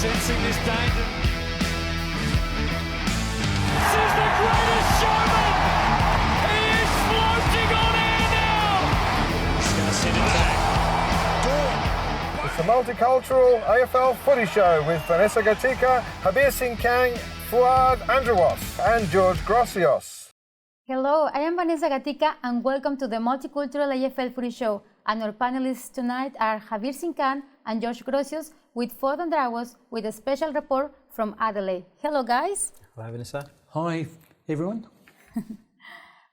sensing this danger. This is the greatest showman! He is floating on air now! He's going to send it back. It's the Multicultural AFL Footy Show with Venessa Gatica, Harbir Fouad Andrewas and George Grossios. Hello, I am Venessa Gatica and welcome to the Multicultural AFL Footy Show. And our panelists tonight are Harbir and George Grossios with Fouad Andrewas with a special report from Adelaide. Hello guys. Hi Venessa. Hi everyone.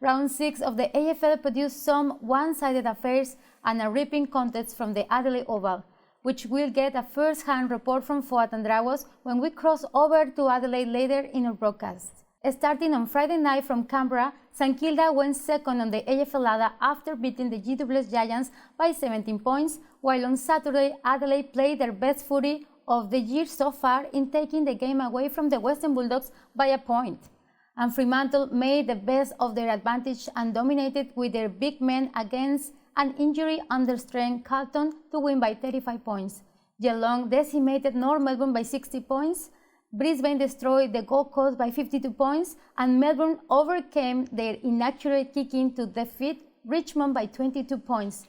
Round 6 of the AFL produced some one-sided affairs and a ripping contest from the Adelaide Oval, which we'll get a first-hand report from Fouad Andrewas when we cross over to Adelaide later in our broadcast. Starting on Friday night from Canberra, St Kilda went second on the AFL ladder after beating the GWS Giants by 17 points, while on Saturday, Adelaide played their best footy of the year so far in taking the game away from the Western Bulldogs by a point. And Fremantle made the best of their advantage and dominated with their big men against an injury-under-strength Carlton to win by 35 points. Geelong decimated North Melbourne by 60 points, Brisbane destroyed the Gold Coast by 52 points, and Melbourne overcame their inaccurate kicking to defeat Richmond by 22 points.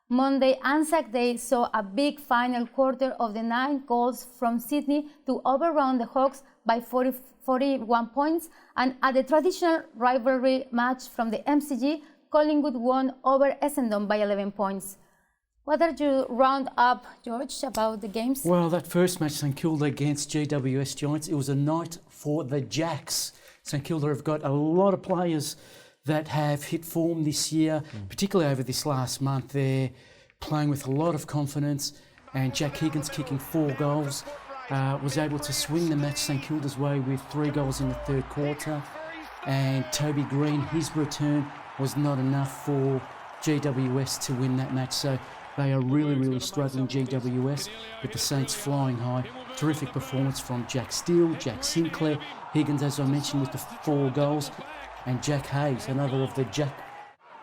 Monday, Anzac Day, saw a big final quarter of the 9 goals from Sydney to overrun the Hawks by 41 points, and at the traditional rivalry match from the MCG, Collingwood won over Essendon by 11 points. What are your round-up, George, about the games? Well, that first match, St Kilda against GWS Giants, it was a night for the Jacks. St Kilda have got a lot of players that have hit form this year, particularly over this last month. They're playing with a lot of confidence, and Jack Higgins kicking 4 goals, was able to swing the match St Kilda's way with 3 goals in the third quarter. And Toby Green, his return was not enough for GWS to win that match. So they are really struggling, GWS, with the Saints flying high. Terrific performance from Jack Steele, Jack Sinclair, Higgins, as I mentioned, with the 4 goals, and Jack Hayes, another of the Jack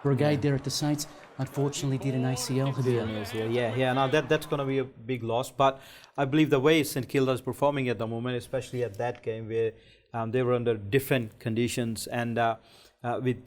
Brigade there at the Saints, unfortunately did an ACL. No, that's going to be a big loss. But I believe the way St Kilda is performing at the moment, especially at that game where they were under different conditions, and with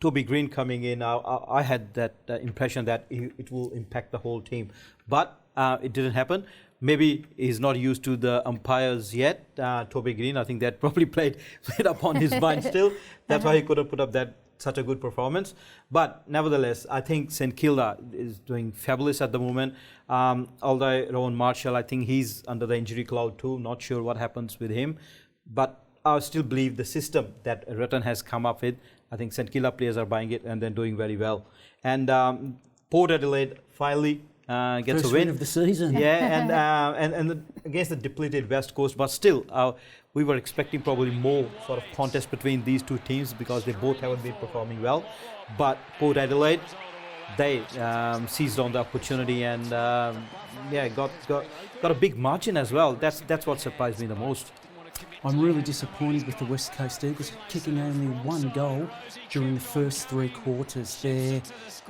Toby Green coming in, I had that impression that it will impact the whole team. But it didn't happen. Maybe he's not used to the umpires yet, Toby Green. I think that probably played up on his mind still. That's why he could have put up such a good performance. But nevertheless, I think St Kilda is doing fabulous at the moment. Although Rowan Marshall, I think he's under the injury cloud too. Not sure what happens with him. But I still believe the system that Rutten has come up with, I think St Kilda players are buying it and then doing very well. And Port Adelaide finally gets First a win of the season. Yeah, and against the depleted West Coast, but still, we were expecting probably more sort of contest between these two teams because they both haven't been performing well. But Port Adelaide, they seized on the opportunity and got a big margin as well. That's what surprised me the most. I'm really disappointed with the West Coast Eagles kicking only 1 goal during the first 3 quarters. They're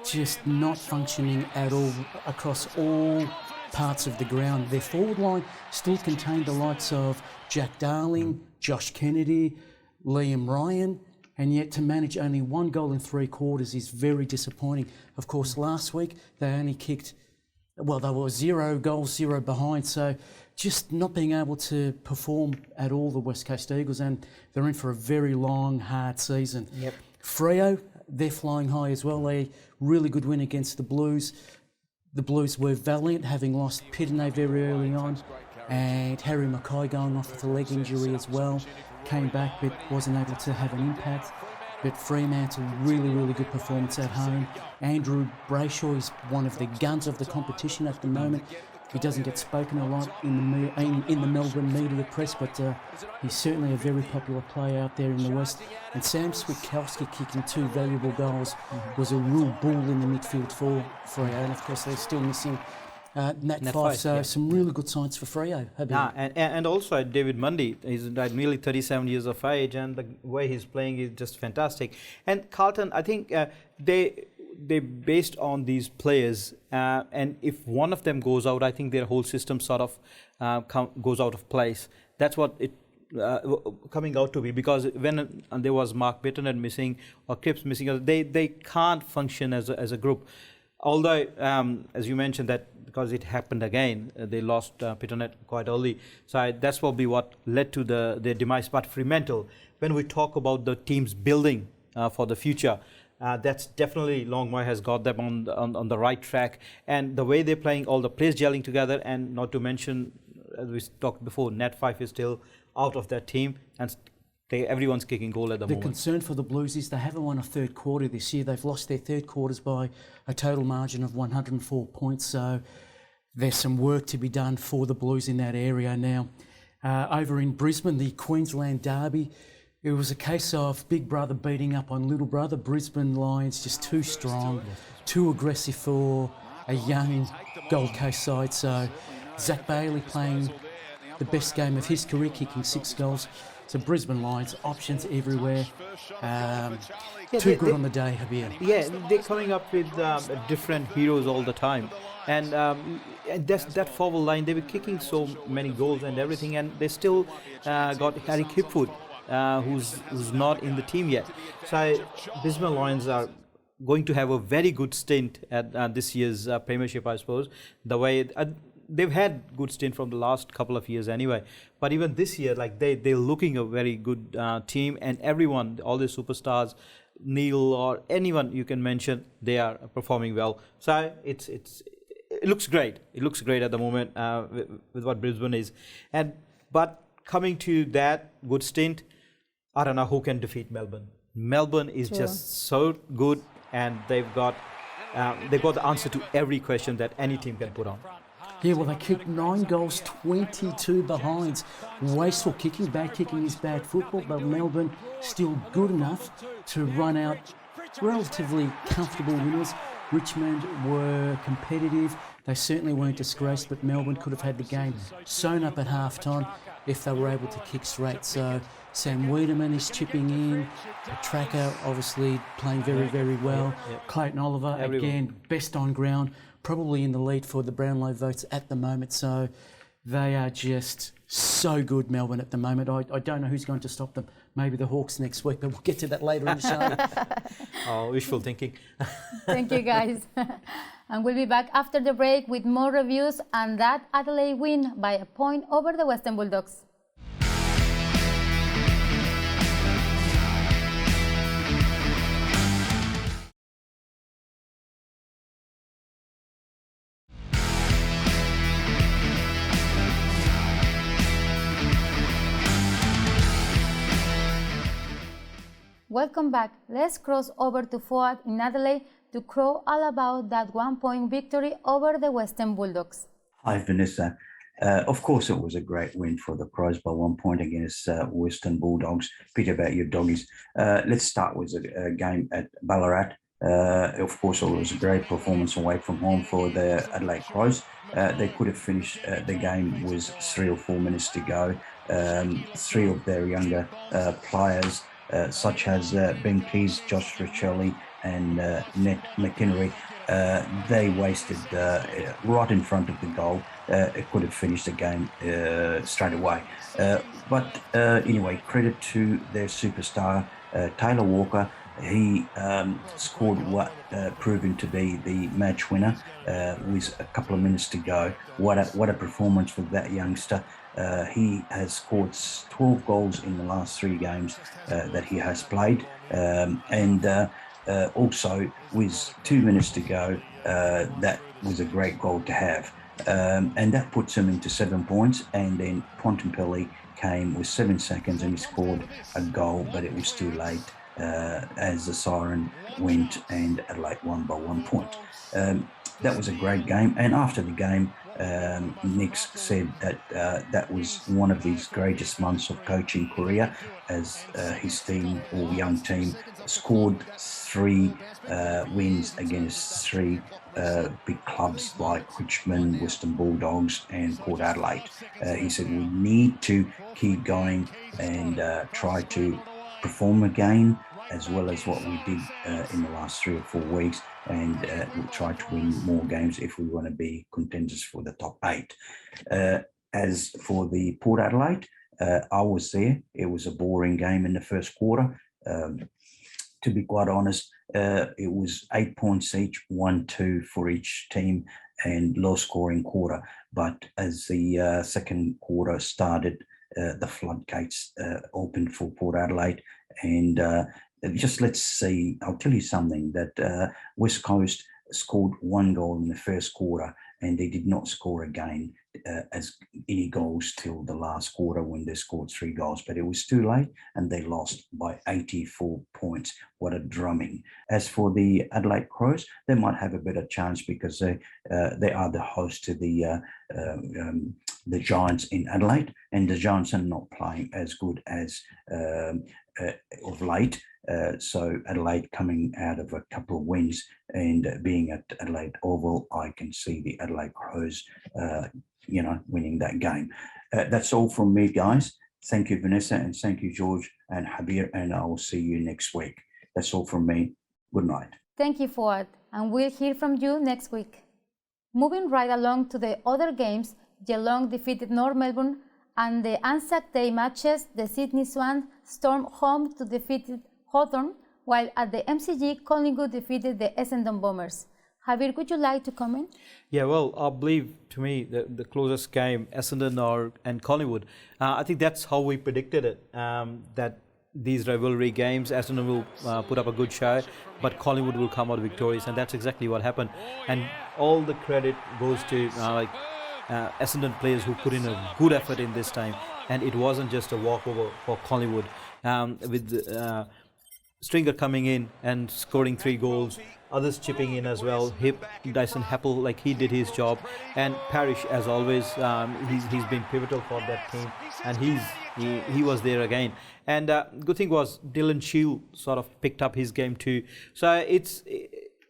just not functioning at all across all parts of the ground. Their forward line still contained the likes of Jack Darling, Josh Kennedy, Liam Ryan, and yet to manage only 1 goal in 3 quarters is very disappointing. Of course, last week they only kicked, well, they were 0 goals, 0 behind, so just not being able to perform at all, the West Coast Eagles, and they're in for a very long, hard season. Yep. Freo, they're flying high as well. A really good win against the Blues. The Blues were valiant, having lost Pitney very early on, and Harry Mackay going off with a leg injury as well. Came back but wasn't able to have an impact. But Fremantle, really good performance at home. Andrew Brayshaw is one of the guns of the competition at the moment. He doesn't get spoken a lot in the Melbourne media press, but he's certainly a very popular player out there in the West. And Sam Switkowski kicking 2 valuable goals was a real bull in the midfield for Freo. And of course, they're still missing Nat Fyfe, so some really good signs for Freo. And also David Mundy, he's nearly 37 years of age, and the way he's playing is just fantastic. And Carlton, I think they based on these players, and if one of them goes out, I think their whole system sort of goes out of place. That's what it coming out to be, because when there was Mark Bitternet missing or Cripps missing, they can't function as a group. Although, as you mentioned, that because it happened again, they lost Bitternet quite early. So that's probably what led to their demise. But Fremantle, when we talk about the team's building for the future, that's definitely Longmire has got them on the right track. And the way they're playing, all the players gelling together, and not to mention, as we talked before, Nat Fife is still out of that team, and everyone's kicking goal at the moment. The concern for the Blues is they haven't won a third quarter this year. They've lost their third quarters by a total margin of 104 points. So there's some work to be done for the Blues in that area now. Over in Brisbane, the Queensland Derby, it was a case of big brother beating up on little brother. Brisbane Lions just too strong, too aggressive for a young Gold Coast side. So Zach Bailey playing the best game of his career, kicking 6 goals. So Brisbane Lions, options everywhere. Too good on the day, Harbir. Yeah, they're coming up with different heroes all the time. And that forward line, they were kicking so many goals and everything, and they still got Harry Kipwood, who's not in the team yet. So Brisbane Lions are going to have a very good stint at this year's Premiership, I suppose. The way they've had good stint from the last couple of years anyway, but even this year, like they're looking a very good team, and everyone, all the superstars, Neil or anyone you can mention, they are performing well. So it looks great. It looks great at the moment with what Brisbane is, but coming to that good stint, I don't know who can defeat Melbourne. Melbourne is just so good, and they've got the answer to every question that any team can put on. Yeah, well, they kicked 9 goals, 22 behinds. Wasteful kicking, bad kicking is bad football, but Melbourne still good enough to run out relatively comfortable winners. Richmond were competitive. They certainly weren't disgraced, but Melbourne could have had the game sewn up at half-time if they were able to kick straight. So Sam Wiedemann is chipping in. Petraka obviously playing very, very well. Clayton Oliver, again, best on ground. Probably in the lead for the Brownlow votes at the moment. So they are just so good, Melbourne, at the moment. I don't know who's going to stop them. Maybe the Hawks next week, but we'll get to that later in the show. Oh, wishful thinking. Thank you, guys. And we'll be back after the break with more reviews and that Adelaide win by a point over the Western Bulldogs. Welcome back. Let's cross over to Fouad in Adelaide to crow all about that 1-point victory over the Western Bulldogs. Hi, Venessa. Of course, it was a great win for the Crows by 1 point against Western Bulldogs. Pity about your doggies. Let's start with a game at Ballarat. Of course, it was a great performance away from home for the Adelaide Crows. They could have finished the game with 3 or 4 minutes to go. 3 of their younger players, such as Ben Keys, Josh Riccioli and Ned McInnery, they wasted right in front of the goal. It could have finished the game straight away. But anyway, credit to their superstar, Taylor Walker. He scored what proven to be the match winner with a couple of minutes to go. What a performance for that youngster. He has scored 12 goals in the last 3 games that he has played. Also, with 2 minutes to go, that was a great goal to have. And that puts him into 7 points. And then Pontempelli came with 7 seconds and he scored a goal, but it was too late as the siren went and Adelaide won by 1 point. That was a great game. And after the game, Nix said that that was one of his greatest months of coaching career, as his team or young team scored 3 wins against 3 big clubs like Richmond, Western Bulldogs and Port Adelaide. He said we need to keep going and try to perform again as well as what we did in the last 3 or 4 weeks, and we'll try to win more games if we want to be contenders for the top 8. As for the Port Adelaide, I was there. It was a boring game in the first quarter. To be quite honest, it was 8 points each, 1-2 for each team, and low scoring quarter. But as the second quarter started, the floodgates opened for Port Adelaide, and just let's see. I'll tell you something, that West Coast scored 1 goal in the first quarter, and they did not score again as any goals till the last quarter when they scored 3 goals. But it was too late, and they lost by 84 points. What a drumming. As for the Adelaide Crows, they might have a better chance because they are the host to the Giants in Adelaide, and the Giants are not playing as good as of late. So Adelaide coming out of a couple of wins and being at Adelaide Oval, I can see the Adelaide Crows, winning that game. That's all from me, guys. Thank you, Venessa, and thank you, George and Harbir, and I will see you next week. That's all from me. Good night. Thank you, Fouad, and we'll hear from you next week. Moving right along to the other games, Geelong defeated North Melbourne, and the Anzac Day matches, the Sydney Swans stormed home to defeat Hawthorn, while at the MCG, Collingwood defeated the Essendon Bombers. Harbir, would you like to comment? Yeah, well, I believe, to me, the closest game, Essendon and Collingwood, I think that's how we predicted it, that these rivalry games, Essendon will put up a good show, but Collingwood will come out victorious, and that's exactly what happened. And all the credit goes to Essendon players who put in a good effort in this time, and it wasn't just a walkover for Collingwood, with Stringer coming in and scoring 3 goals, others chipping in as well. Dyson Heppel, he did his job, and Parrish, as always, he's been pivotal for that team, and he was there again. And good thing was Dylan Shield sort of picked up his game too. So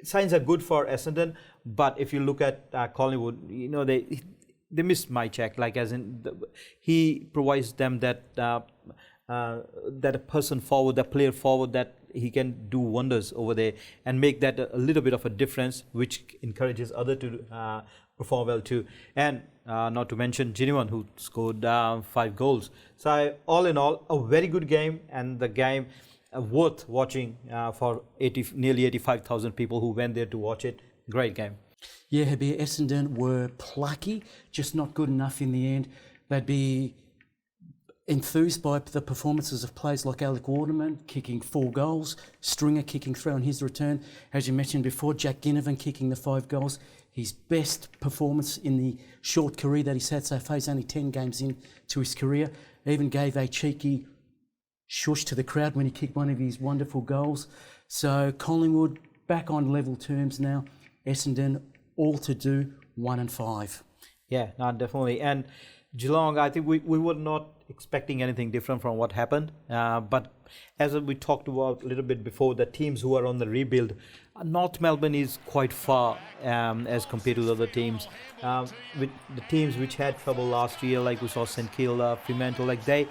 signs are good for Essendon, but if you look at Collingwood, they missed my check, as in he provides them that a person forward, that player forward, that he can do wonders over there and make that a little bit of a difference, which encourages others to perform well too. And not to mention Genuine, who scored 5 goals. So all in all, a very good game, and the game worth watching for nearly 85,000 people who went there to watch it. Great game. Yeah, Harbir, Essendon were plucky, just not good enough in the end. They'd be enthused by the performances of players like Alec Waterman kicking 4 goals, Stringer kicking 3 on his return. As you mentioned before, Jack Ginnivan kicking the 5 goals. His best performance in the short career that he's had so far. He's only 10 games into his career. Even gave a cheeky shush to the crowd when he kicked one of his wonderful goals. So Collingwood back on level terms now. Essendon all to do 1-5. Yeah, no, definitely. And Geelong, I think we were not expecting anything different from what happened. But as we talked about a little bit before, the teams who are on the rebuild, North Melbourne is quite far as compared to the other teams. With the teams which had trouble last year, like we saw St Kilda, Fremantle, they're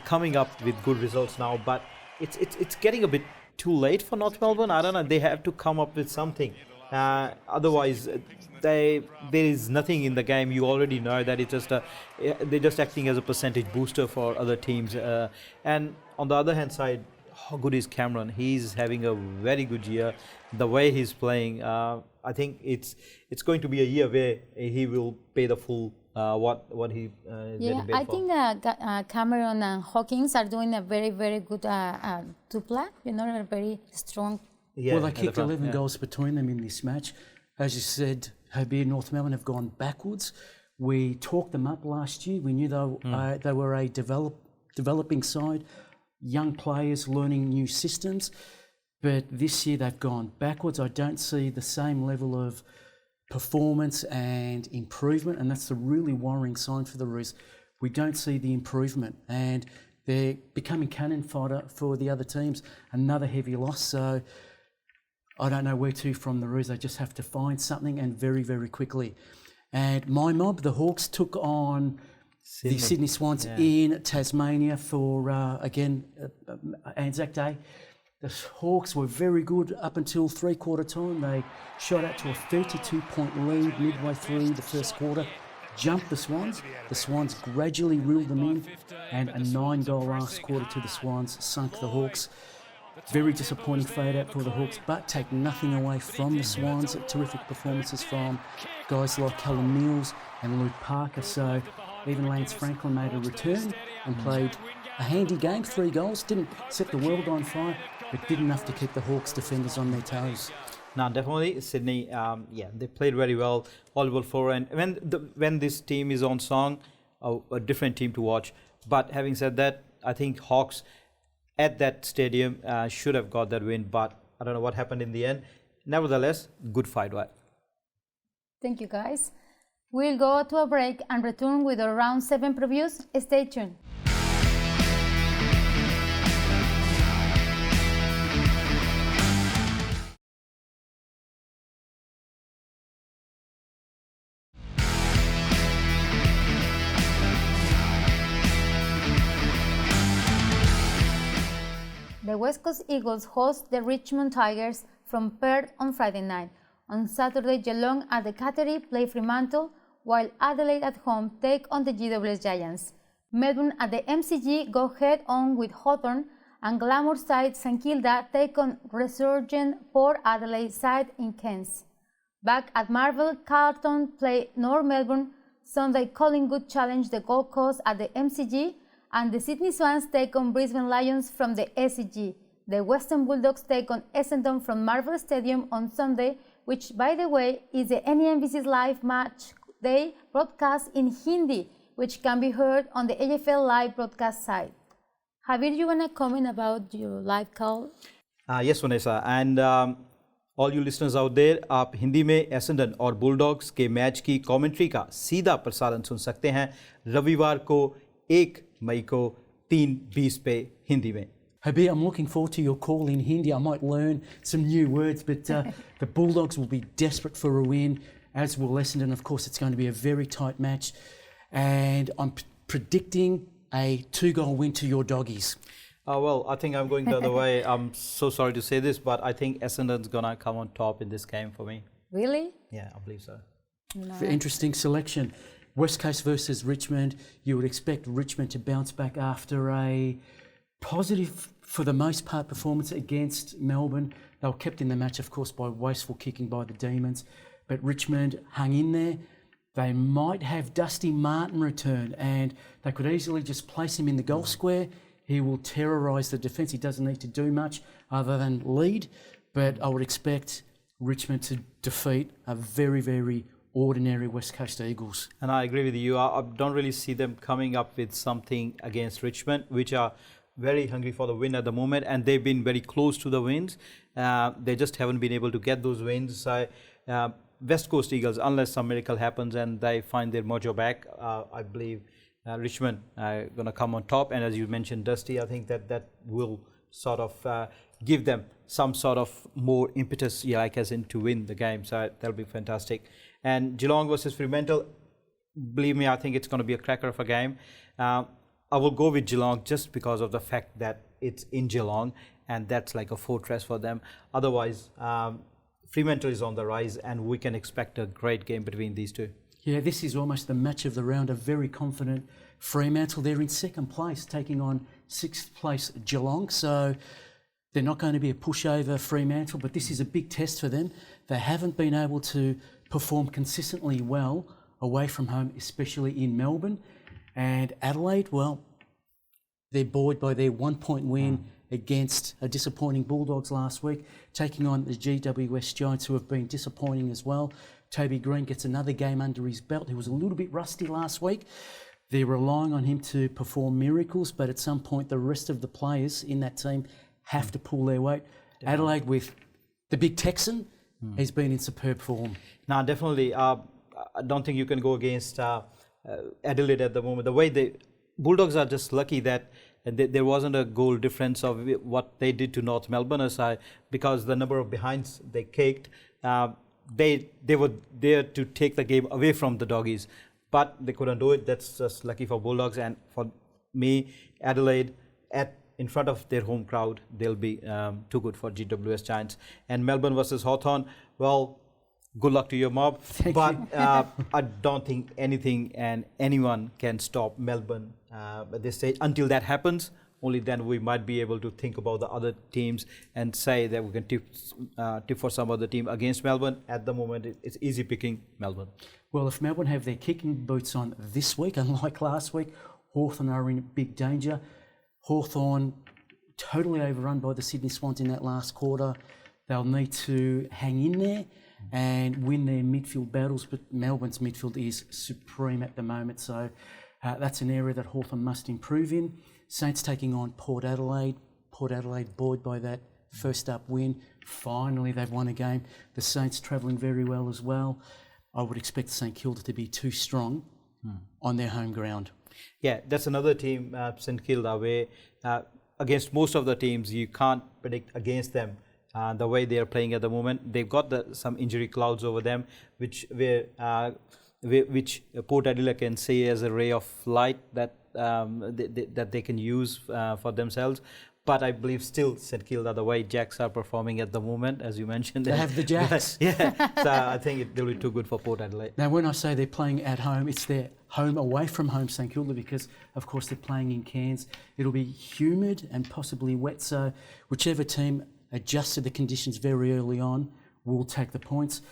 coming up with good results now. But it's getting a bit too late for North Melbourne. I don't know. They have to come up with something. Otherwise, there is nothing in the game. You already know that they're just acting as a percentage booster for other teams. And on the other hand side, how good is Cameron? He's having a very good year. The way he's playing, I think it's going to be a year where he will pay the full what he getting paid I for. think Cameron and Hawkins are doing a very, very good two-play. A very strong. Yeah, well, they kicked 11 goals between them in this match. As you said, Harbir, North Melbourne have gone backwards. We talked them up last year. We knew they were a developing side, young players learning new systems. But this year they've gone backwards. I don't see the same level of performance and improvement, and that's a really worrying sign for the Roos. We don't see the improvement, and they're becoming cannon fodder for the other teams. Another heavy loss. So I don't know where to from the Roos. They just have to find something, and very, very quickly. And my mob, the Hawks, took on the Sydney Swans in Tasmania for, again, Anzac Day. The Hawks were very good up until three-quarter time. They shot out to a 32-point lead midway through the first quarter, jumped the Swans. The Swans gradually reeled them in, and a 9-goal last quarter to the Swans sunk the Hawks. Very disappointing fade out for the Hawks, but take nothing away from the Swans. Terrific performances from guys like Callum Mills and Luke Parker. So even Lance Franklin made a return and played a handy game, 3 goals. Didn't set the world on fire, but did enough to keep the Hawks defenders on their toes. No, definitely Sydney. They played very well. All level 4, and when this team is on song, a different team to watch. But having said that, I think Hawks at that stadium should have got that win. But I don't know what happened in the end. Nevertheless, good fight, right? Thank you, guys. We'll go to a break and return with our round 7 previews. Stay tuned. The West Coast Eagles host the Richmond Tigers from Perth on Friday night. On Saturday, Geelong at the Cattery play Fremantle, while Adelaide at home take on the GWS Giants. Melbourne at the MCG go head-on with Hawthorn, and Glamour side St Kilda take on resurgent Port Adelaide side in Cairns. Back at Marvel, Carlton play North Melbourne. Sunday, Collingwood challenge the Gold Coast at the MCG, and the Sydney Swans take on Brisbane Lions from the SCG. The Western Bulldogs take on Essendon from Marvel Stadium on Sunday, which, by the way, is the NEMBC's live match day broadcast in Hindi, which can be heard on the AFL live broadcast site. Harbir, you want to comment about your live call? Yes, Vanessa. And all you listeners out there, आप हिंदी में एसेंडन और bulldogs के match की commentary का सीधा प्रसारण सुन सकते हैं रविवार को 1 मई को 3:20 पे हिंदी में. Harbir, I'm looking forward to your call in Hindi. I might learn some new words, but the Bulldogs will be desperate for a win, as will Essendon. Of course, it's going to be a very tight match, and I'm predicting a 2-goal win to your doggies. Well, I think I'm going the other way. I'm so sorry to say this, but I think Essendon's going to come on top in this game for me. Really? Yeah, I believe so. No. Interesting selection. West Coast versus Richmond. You would expect Richmond to bounce back after a positive, for the most part, performance against Melbourne. They were kept in the match, of course, by wasteful kicking by the Demons, but Richmond hung in there. They might have Dusty Martin return, and they could easily just place him in the goal square. He will terrorise the defence. He doesn't need to do much other than lead, but I would expect Richmond to defeat a very, very ordinary West Coast Eagles. And I agree with you. I don't really see them coming up with something against Richmond, which are very hungry for the win at the moment, and they've been very close to the wins. They just haven't been able to get those wins. West Coast Eagles, unless some miracle happens and they find their mojo back, I believe Richmond are going to come on top. And as you mentioned, Dusty, I think that will sort of give them some sort of more impetus, like as in to win the game. So that'll be fantastic. And Geelong versus Fremantle, believe me, I think it's going to be a cracker of a game. I will go with Geelong just because of the fact that it's in Geelong and that's like a fortress for them. Otherwise, Fremantle is on the rise and we can expect a great game between these two. Yeah, this is almost the match of the round. A very confident Fremantle. They're in second place, taking on 6th place Geelong. So they're not going to be a pushover Fremantle, but this is a big test for them. They haven't been able to perform consistently well away from home, especially in Melbourne. And Adelaide, well, they're buoyed by their 1-point win against a disappointing Bulldogs last week, taking on the GWS Giants, who have been disappointing as well. Toby Green gets another game under his belt. He was a little bit rusty last week. They're relying on him to perform miracles, but at some point the rest of the players in that team have to pull their weight. Definitely. Adelaide with the big Texan, he's been in superb form. No, definitely. I don't think you can go against Adelaide at the moment. The way the Bulldogs are just lucky that there wasn't a goal difference of what they did to North Melbourne aside, because the number of behinds they kicked, they were there to take the game away from the Doggies, but they couldn't do it. That's just lucky for Bulldogs. And for me, Adelaide at in front of their home crowd, they'll be too good for GWS Giants. And Melbourne versus Hawthorn, well, good luck to your mob. But I don't think anything and anyone can stop Melbourne at this stage. Until that happens, only then we might be able to think about the other teams and say that we can tip for some other team against Melbourne. At the moment, it's easy picking Melbourne. Well, if Melbourne have their kicking boots on this week, unlike last week, Hawthorn are in big danger. Hawthorn totally overrun by the Sydney Swans in that last quarter. They'll need to hang in there and win their midfield battles, but Melbourne's midfield is supreme at the moment, so that's an area that Hawthorn must improve in. Saints taking on Port Adelaide. Port Adelaide buoyed by that first up win. Finally, they've won a game. The Saints travelling very well as well. I would expect St Kilda to be too strong on their home ground. Yeah, that's another team, St Kilda, where against most of the teams, you can't predict against them the way they are playing at the moment. They've got some injury clouds over them, which Port Adelaide can see as a ray of light that they can use for themselves. But I believe still St Kilda, the way Jacks are performing at the moment, as you mentioned. They have the Jacks. Yeah, so I think it will be too good for Port Adelaide. Now, when I say they're playing at home, it's their home away from home, St Kilda, because, of course, they're playing in Cairns. It'll be humid and possibly wet, so whichever team adjusts to the conditions very early on will take the points.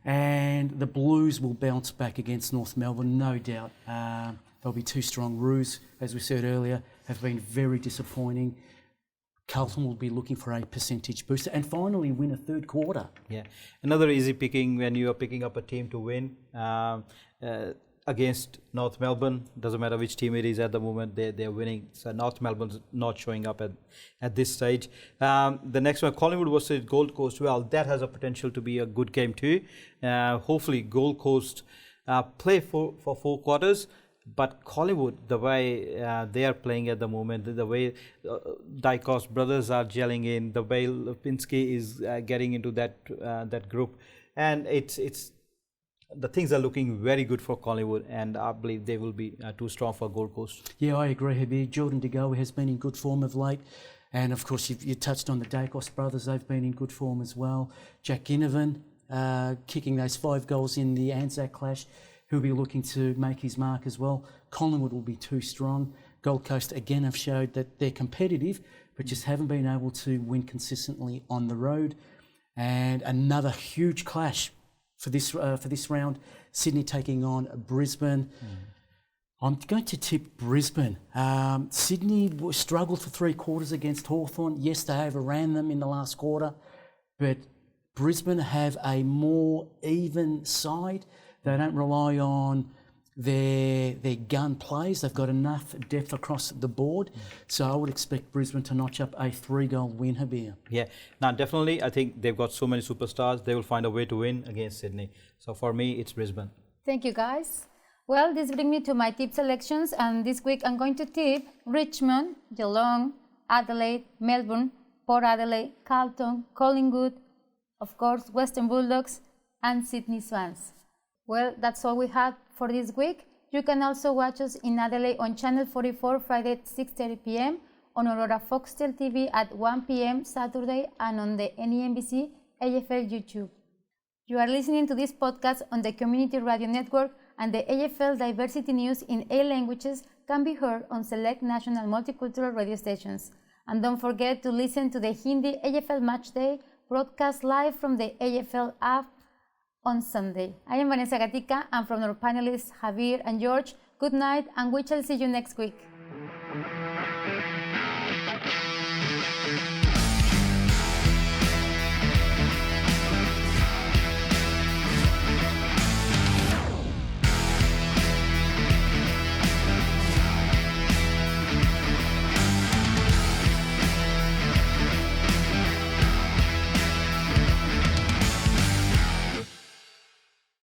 And the Blues will bounce back against North Melbourne, no doubt. They'll be too strong. Roos, as we said earlier, have been very disappointing. Carlton will be looking for a percentage booster and finally win a third quarter. Yeah, another easy picking when you are picking up a team to win against North Melbourne. Doesn't matter which team it is at the moment, they're winning. So North Melbourne's not showing up at this stage. The next one, Collingwood versus Gold Coast. Well, that has a potential to be a good game too. Hopefully Gold Coast play for 4 quarters. But Collingwood, the way they are playing at the moment, the way Dykos brothers are gelling in, the way Lipinski is getting into that group, and it's the things are looking very good for Collingwood, and I believe they will be too strong for Gold Coast. Yeah, I agree, Harbir. Jordan De Goey has been in good form of late, and of course you touched on the Dykos brothers; they've been in good form as well. Jack Ginnivan kicking those 5 goals in the Anzac Clash. Who'll be looking to make his mark as well. Collingwood will be too strong. Gold Coast again have showed that they're competitive, but just haven't been able to win consistently on the road. And another huge clash for this round. Sydney taking on Brisbane. I'm going to tip Brisbane. Sydney struggled for 3 quarters against Hawthorn. Yes, they overran them in the last quarter, but Brisbane have a more even side. They don't rely on their gun plays. They've got enough depth across the board. So I would expect Brisbane to notch up a 3-goal win, Harbir. Yeah, now definitely I think they've got so many superstars, they will find a way to win against Sydney. So for me, it's Brisbane. Thank you, guys. Well, this brings me to my tip selections, and this week I'm going to tip Richmond, Geelong, Adelaide, Melbourne, Port Adelaide, Carlton, Collingwood, of course, Western Bulldogs, and Sydney Swans. Well, that's all we have for this week. You can also watch us in Adelaide on Channel 44 Friday at 6:30 p.m, on Aurora Foxtel TV at 1 p.m. Saturday, and on the NEMBC AFL YouTube. You are listening to this podcast on the Community Radio Network, and the AFL Diversity News in 8 languages can be heard on select national multicultural radio stations. And don't forget to listen to the Hindi AFL Match Day broadcast live from the AFL app on Sunday. I am Venessa Gatica, and from our panelists Harbir and George, good night, and we shall see you next week.